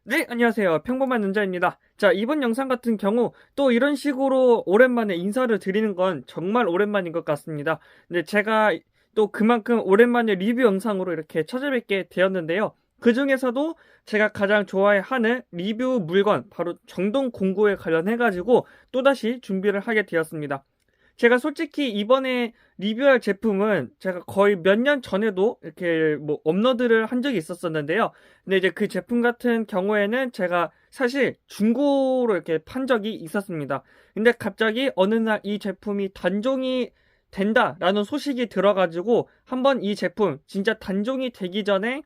네, 안녕하세요. 평범한 눈자입니다. 자, 이번 영상 같은 경우 또 이런 식으로 오랜만에 인사를 드리는 건 정말 오랜만인 것 같습니다. 근데 제가 또 그만큼 오랜만에 리뷰 영상으로 이렇게 찾아뵙게 되었는데요. 그 중에서도 제가 가장 좋아하는 리뷰 물건, 바로 정동 공구에 관련해가지고 또다시 준비를 하게 되었습니다. 제가 솔직히 이번에 리뷰할 제품은 제가 거의 몇 년 전에도 이렇게 뭐 업로드를 한 적이 있었었는데요. 근데 이제 그 제품 같은 경우에는 제가 사실 중고로 이렇게 판 적이 있었습니다. 근데 갑자기 어느 날 이 제품이 단종이 된다라는 소식이 들어가지고 한번 이 제품 진짜 단종이 되기 전에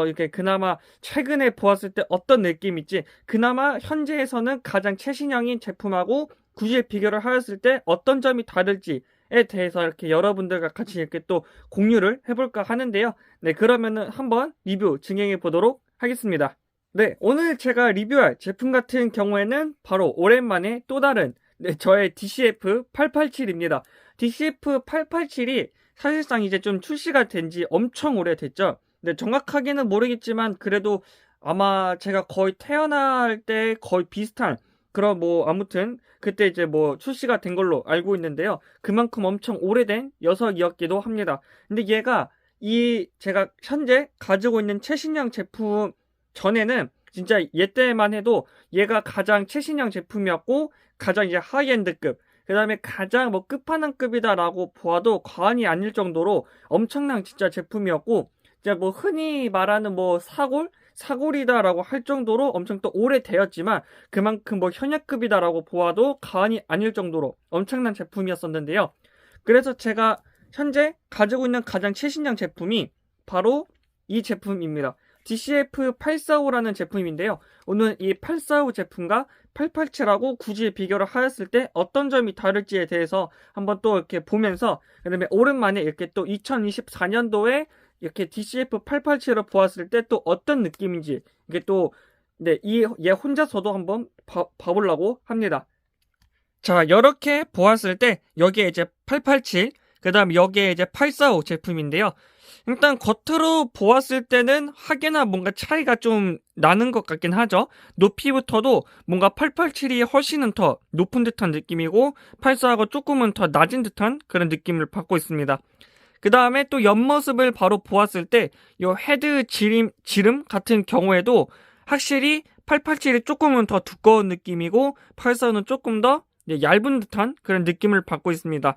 이렇게 그나마 최근에 보았을 때 어떤 느낌일지, 그나마 현재에서는 가장 최신형인 제품하고 굳이 비교를 하였을 때 어떤 점이 다를지에 대해서 이렇게 여러분들과 같이 이렇게 또 공유를 해볼까 하는데요. 네, 그러면은 한번 리뷰 진행해 보도록 하겠습니다. 네, 오늘 제가 리뷰할 제품 같은 경우에는 바로 오랜만에 또 다른 저의 DCF887입니다. DCF887이 사실상 이제 좀 출시가 된 지 엄청 오래됐죠. 네, 정확하게는 모르겠지만 그래도 아마 제가 거의 태어날 때 거의 비슷한 그런 뭐 아무튼 그때 이제 뭐 출시가 된 걸로 알고 있는데요. 그만큼 엄청 오래된 녀석이었기도 합니다. 근데 얘가 이 제가 현재 가지고 있는 최신형 제품 전에는 진짜 얘 때만 해도 얘가 가장 최신형 제품이었고 가장 이제 하이엔드급, 그 다음에 가장 뭐 끝판왕급이다라고 보아도 과언이 아닐 정도로 엄청난 진짜 제품이었고, 진짜 뭐 흔히 말하는 뭐 사골이다라고 할 정도로 엄청 또 오래되었지만 그만큼 뭐 현역급이다라고 보아도 과언이 아닐 정도로 엄청난 제품이었었는데요. 그래서 제가 현재 가지고 있는 가장 최신형 제품이 바로 이 제품입니다. DCF845라는 제품인데요. 오늘 이 845 제품과 887하고 굳이 비교를 하였을 때 어떤 점이 다를지에 대해서 한번 또 이렇게 보면서, 그 다음에 오랜만에 이렇게 또 2024년도에 이렇게 DCF887을 보았을 때 또 어떤 느낌인지, 이게 또, 네, 얘 혼자서도 한번 봐보려고 합니다. 자, 이렇게 보았을 때 여기에 이제 887, 그 다음 여기에 이제 845 제품인데요. 일단 겉으로 보았을 때는 하게나 뭔가 차이가 좀 나는 것 같긴 하죠. 높이부터도 뭔가 887이 훨씬은 더 높은 듯한 느낌이고 845가 조금은 더 낮은 듯한 그런 느낌을 받고 있습니다. 그 다음에 또 옆모습을 바로 보았을 때 이 헤드 지름 같은 경우에도 확실히 887이 조금은 더 두꺼운 느낌이고 845는 조금 더 얇은 듯한 그런 느낌을 받고 있습니다.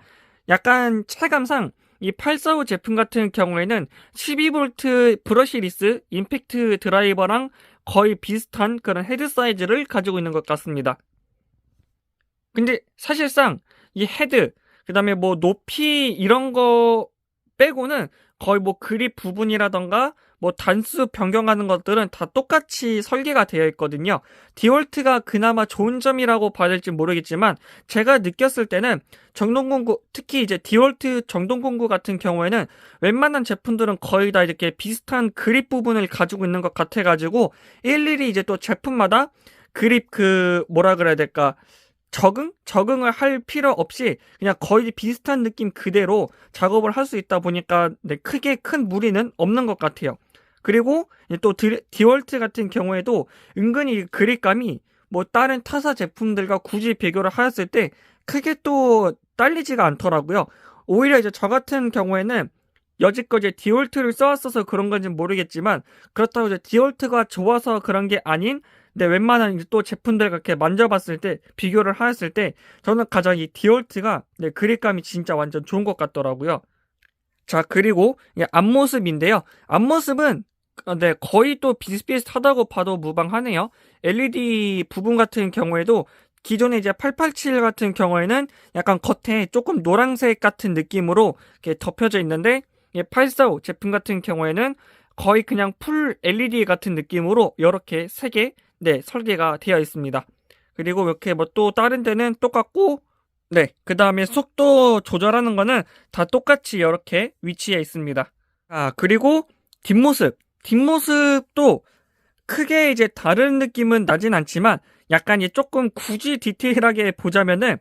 약간 체감상 이 845 제품 같은 경우에는 12V 브러시리스 임팩트 드라이버랑 거의 비슷한 그런 헤드 사이즈를 가지고 있는 것 같습니다. 근데 사실상 이 헤드, 그 다음에 뭐 높이 이런 거 빼고는 거의 뭐 그립 부분이라던가 뭐 단수 변경하는 것들은 다 똑같이 설계가 되어 있거든요. 디월트가 그나마 좋은 점이라고 봐야 될지 모르겠지만 제가 느꼈을 때는 정동공구, 특히 이제 디월트 정동공구 같은 경우에는 웬만한 제품들은 거의 다 이렇게 비슷한 그립 부분을 가지고 있는 것 같아가지고 일일이 이제 또 제품마다 그립 그 뭐라 그래야 될까, 적응을 할 필요 없이 그냥 거의 비슷한 느낌 그대로 작업을 할 수 있다 보니까 크게 큰 무리는 없는 것 같아요. 그리고 또 디월트 같은 경우에도 은근히 그립감이 뭐 다른 타사 제품들과 굳이 비교를 하였을 때 크게 또 딸리지가 않더라고요. 오히려 이제 저 같은 경우에는 여지껏 이제 디월트를 써왔어서 그런 건지는 모르겠지만, 그렇다고 이제 디월트가 좋아서 그런 게 아닌, 근데 웬만한 또 제품들 이렇게 만져봤을 때 비교를 하였을 때 저는 가장 이 디월트가 그립감이 진짜 완전 좋은 것 같더라고요. 자, 그리고 앞모습인데요. 앞모습은 거의 또 비슷비슷하다고 봐도 무방하네요. LED 부분 같은 경우에도 기존에 이제 887 같은 경우에는 약간 겉에 조금 노란색 같은 느낌으로 이렇게 덮여져 있는데, 845 제품 같은 경우에는 거의 그냥 풀 LED 같은 느낌으로 이렇게 3개 설계가 되어 있습니다. 그리고 이렇게 뭐 또 다른 데는 똑같고, 그 다음에 속도 조절하는 거는 다 똑같이 이렇게 위치해 있습니다. 그리고 뒷모습도 크게 이제 다른 느낌은 나진 않지만 약간 조금 굳이 디테일하게 보자면은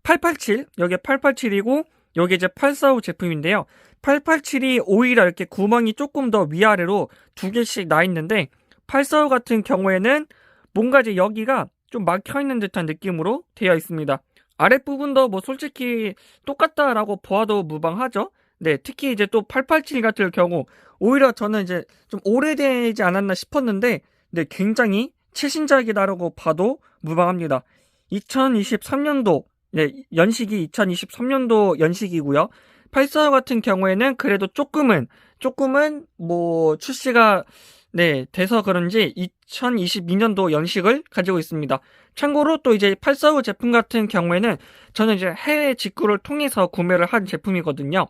887, 여기 887이고 여기 이제 845 제품인데요. 887이 오히려 이렇게 구멍이 조금 더 위아래로 2개씩 나 있는데 845 같은 경우에는 뭔가 이제 여기가 좀 막혀있는 듯한 느낌으로 되어 있습니다. 아랫부분도 뭐 솔직히 똑같다라고 보아도 무방하죠. 네, 특히 이제 또 887 같은 경우 오히려 저는 이제 좀 오래되지 않았나 싶었는데 네, 굉장히 최신작이다라고 봐도 무방합니다. 2023년도 네, 연식이 2023년도 연식이고요. 845 같은 경우에는 그래도 조금은 뭐 출시가 네, 돼서 그런지 2022년도 연식을 가지고 있습니다. 참고로 또 이제 845 제품 같은 경우에는 저는 이제 해외 직구를 통해서 구매를 한 제품이거든요.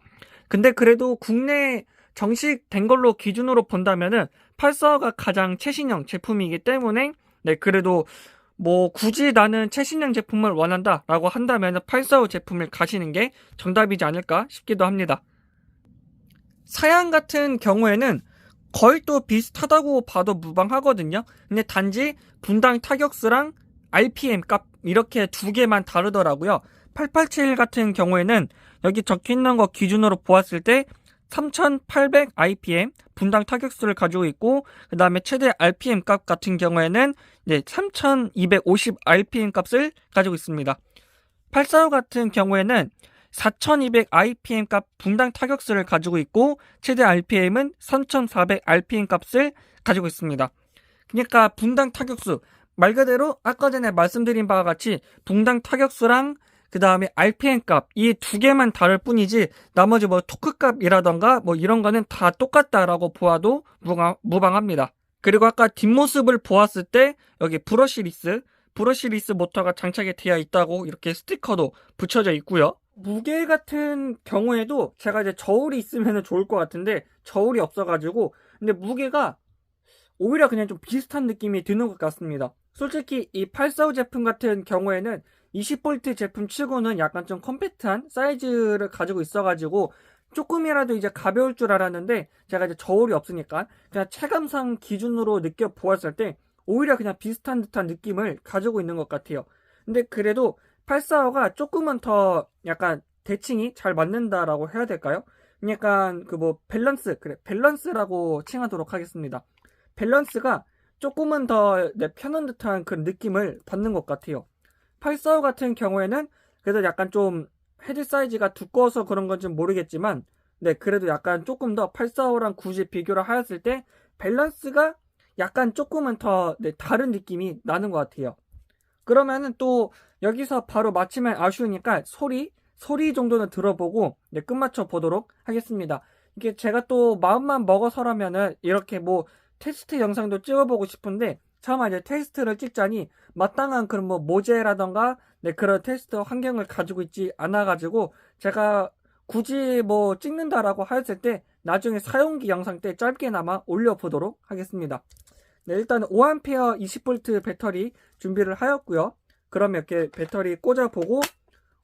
근데 그래도 국내 정식 된 걸로 기준으로 본다면은 845가 가장 최신형 제품이기 때문에 네, 그래도 뭐 굳이 나는 최신형 제품을 원한다라고 한다면 845 제품을 가시는 게 정답이지 않을까 싶기도 합니다. 사양 같은 경우에는 거의 또 비슷하다고 봐도 무방하거든요. 근데 단지 분당 타격수랑 RPM 값 이렇게 두 개만 다르더라고요. 887 같은 경우에는 여기 적혀있는 거 기준으로 보았을 때 3800 RPM 분당 타격수를 가지고 있고 그 다음에 최대 RPM 값 같은 경우에는 3250 RPM 값을 가지고 있습니다. 845 같은 경우에는 4200 RPM 값 분당 타격수를 가지고 있고 최대 RPM은 3400 RPM 값을 가지고 있습니다. 그러니까 분당 타격수 말 그대로 아까 전에 말씀드린 바와 같이 분당 타격수랑 그 다음에 RPM 값 이 두 개만 다를 뿐이지 나머지 뭐 토크 값이라던가 뭐 이런 거는 다 똑같다라고 보아도 무방합니다. 그리고 아까 뒷모습을 보았을 때 여기 브러쉬 리스 모터가 장착이 되어 있다고 이렇게 스티커도 붙여져 있고요. 무게 같은 경우에도 제가 이제 저울이 있으면 좋을 것 같은데 저울이 없어가지고 근데 무게가 오히려 그냥 좀 비슷한 느낌이 드는 것 같습니다. 솔직히 이 845 제품 같은 경우에는 20V 제품 치고는 약간 좀 컴팩트한 사이즈를 가지고 있어가지고 조금이라도 이제 가벼울 줄 알았는데 제가 이제 저울이 없으니까 그냥 체감상 기준으로 느껴보았을 때 오히려 그냥 비슷한 듯한 느낌을 가지고 있는 것 같아요. 근데 그래도 845가 조금은 더 약간 대칭이 잘 맞는다라고 해야 될까요? 약간 그 뭐 밸런스라고 칭하도록 하겠습니다. 밸런스가 조금은 더 편한 듯한 그런 느낌을 받는 것 같아요. 845 같은 경우에는 그래도 약간 좀 헤드 사이즈가 두꺼워서 그런 건지 모르겠지만 네, 그래도 약간 조금 더 845랑 굳이 비교를 하였을 때 밸런스가 약간 조금은 더 다른 느낌이 나는 것 같아요. 그러면은 또 여기서 바로 마치면 아쉬우니까 소리 정도는 들어보고 끝마쳐 보도록 하겠습니다. 이게 제가 또 마음만 먹어서라면은 이렇게 뭐 테스트 영상도 찍어보고 싶은데 차마 이제 테스트를 찍자니 마땅한 그런 뭐 모재라던가 그런 테스트 환경을 가지고 있지 않아가지고 제가 굳이 뭐 찍는다라고 하였을 때 나중에 사용기 영상 때 짧게나마 올려보도록 하겠습니다. 네, 일단 5A 20V 배터리 준비를 하였고요. 그러면 이렇게 배터리 꽂아보고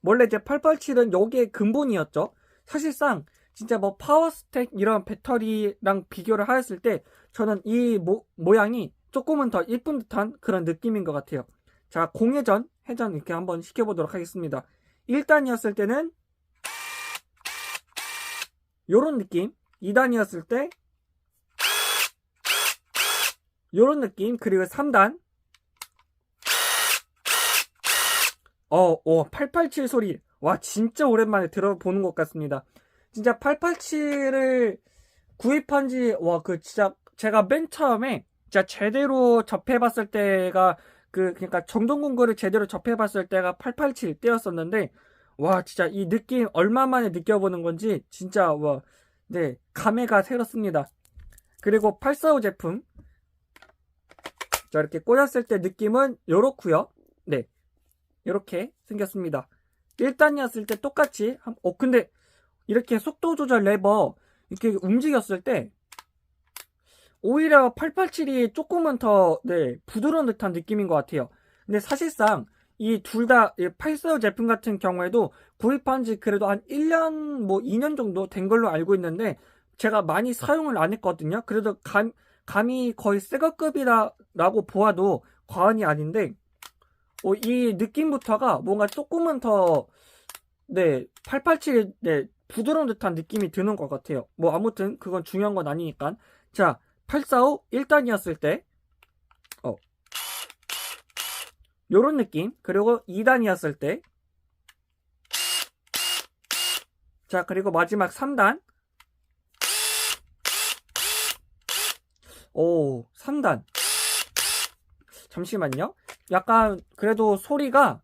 원래 이제 887은 요게 근본이었죠. 사실상 진짜 뭐 파워스택 이런 배터리랑 비교를 하였을 때 저는 이 모양이 조금은 더 이쁜 듯한 그런 느낌인 것 같아요. 자, 공회전, 회전 이렇게 한번 시켜보도록 하겠습니다. 1단이었을 때는 요런 느낌, 2단이었을 때 요런 느낌, 그리고 3단 887 소리 와 진짜 오랜만에 들어보는 것 같습니다. 진짜 887을 구입한지 진짜 제가 맨 처음에 진짜 제대로 접해봤을 때가 그러니까 정동공구를 제대로 접해봤을 때가 887 때였었는데 와 진짜 이 느낌 얼마만에 느껴보는 건지 진짜 감회가 새롭습니다. 그리고 845 제품 자 이렇게 꽂았을 때 느낌은 요렇고요. 네 이렇게 생겼습니다. 1단이었을 때 똑같이 근데 이렇게 속도 조절 레버 이렇게 움직였을 때 오히려 887이 조금은 더 부드러운 듯한 느낌인 것 같아요. 근데 사실상 이 둘 다 845 제품 같은 경우에도 구입한 지 그래도 한 1년 뭐 2년 정도 된 걸로 알고 있는데 제가 많이 사용을 안 했거든요. 그래도 감이 거의 새거급이라고 보아도 과언이 아닌데 이 느낌부터가 뭔가 조금은 더 887이 부드러운 듯한 느낌이 드는 것 같아요. 뭐 아무튼 그건 중요한 건 아니니까. 자 845 1단이었을 때 요런 느낌. 그리고 2단이었을 때, 자, 그리고 마지막 3단. 오, 3단. 잠시만요. 약간 그래도 소리가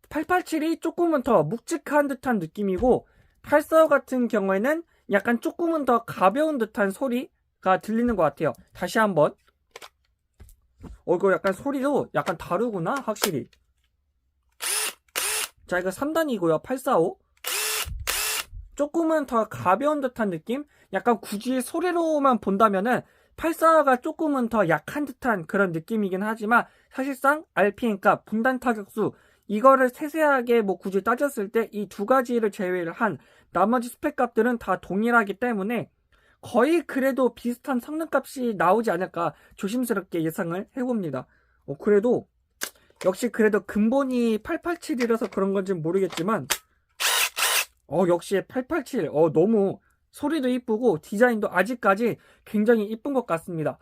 887이 조금은 더 묵직한 듯한 느낌이고 845 같은 경우에는 약간 조금은 더 가벼운 듯한 소리가 들리는 것 같아요. 다시 한번. 이거 약간 소리도 약간 다르구나, 확실히. 자, 이거 3단이고요. 845. 조금은 더 가벼운 듯한 느낌? 약간 굳이 소리로만 본다면은 845가 조금은 더 약한 듯한 그런 느낌이긴 하지만 사실상 RPM 값, 분단 타격수 이거를 세세하게 뭐 굳이 따졌을 때 이 두 가지를 제외를 한 나머지 스펙 값들은 다 동일하기 때문에 거의 그래도 비슷한 성능값이 나오지 않을까 조심스럽게 예상을 해봅니다. 그래도 역시 그래도 근본이 887이라서 그런 건지 모르겠지만 역시 887 너무 소리도 이쁘고 디자인도 아직까지 굉장히 이쁜 것 같습니다.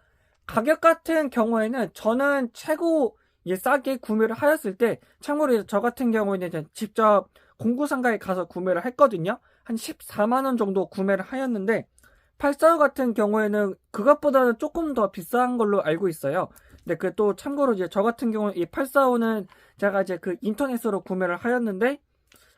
가격 같은 경우에는 저는 최고 싸게 구매를 하였을 때 참고로 저 같은 경우에는 직접 공구상가에 가서 구매를 했거든요. 한 14만원 정도 구매를 하였는데 845 같은 경우에는 그것보다는 조금 더 비싼 걸로 알고 있어요. 근데 그 또 참고로 저 같은 경우는 이 845는 제가 그 인터넷으로 구매를 하였는데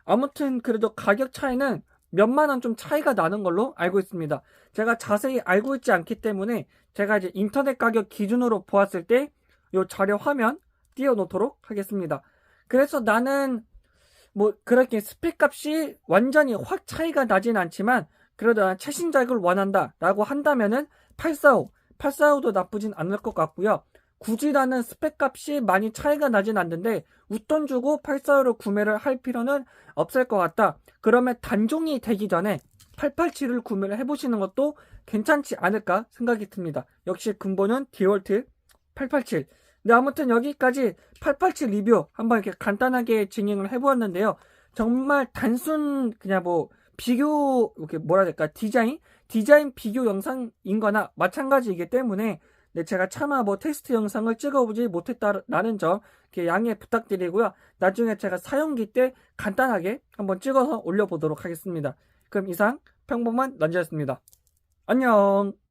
아무튼 그래도 가격 차이는 몇만 원 좀 차이가 나는 걸로 알고 있습니다. 제가 자세히 알고 있지 않기 때문에 제가 인터넷 가격 기준으로 보았을 때 이 자료 화면 띄워놓도록 하겠습니다. 그래서 나는 뭐 그렇게 스펙 값이 완전히 확 차이가 나진 않지만 그래도 최신작을 원한다 라고 한다면은 845도 나쁘진 않을 것 같고요. 굳이 나는 스펙 값이 많이 차이가 나진 않는데 웃돈 주고 845를 구매를 할 필요는 없을 것 같다. 그러면 단종이 되기 전에 887을 구매를 해보시는 것도 괜찮지 않을까 생각이 듭니다. 역시 근본은 디월트 887. 네, 아무튼 여기까지 887 리뷰 한번 이렇게 간단하게 진행을 해보았는데요. 정말 단순 그냥 뭐 비교 이렇게 뭐라 해야 될까 디자인 비교 영상인 거나 마찬가지이기 때문에 네, 제가 차마 뭐 테스트 영상을 찍어보지 못했다라는 점 이렇게 양해 부탁드리고요. 나중에 제가 사용기 때 간단하게 한번 찍어서 올려보도록 하겠습니다. 그럼 이상 평범한 런지였습니다. 안녕.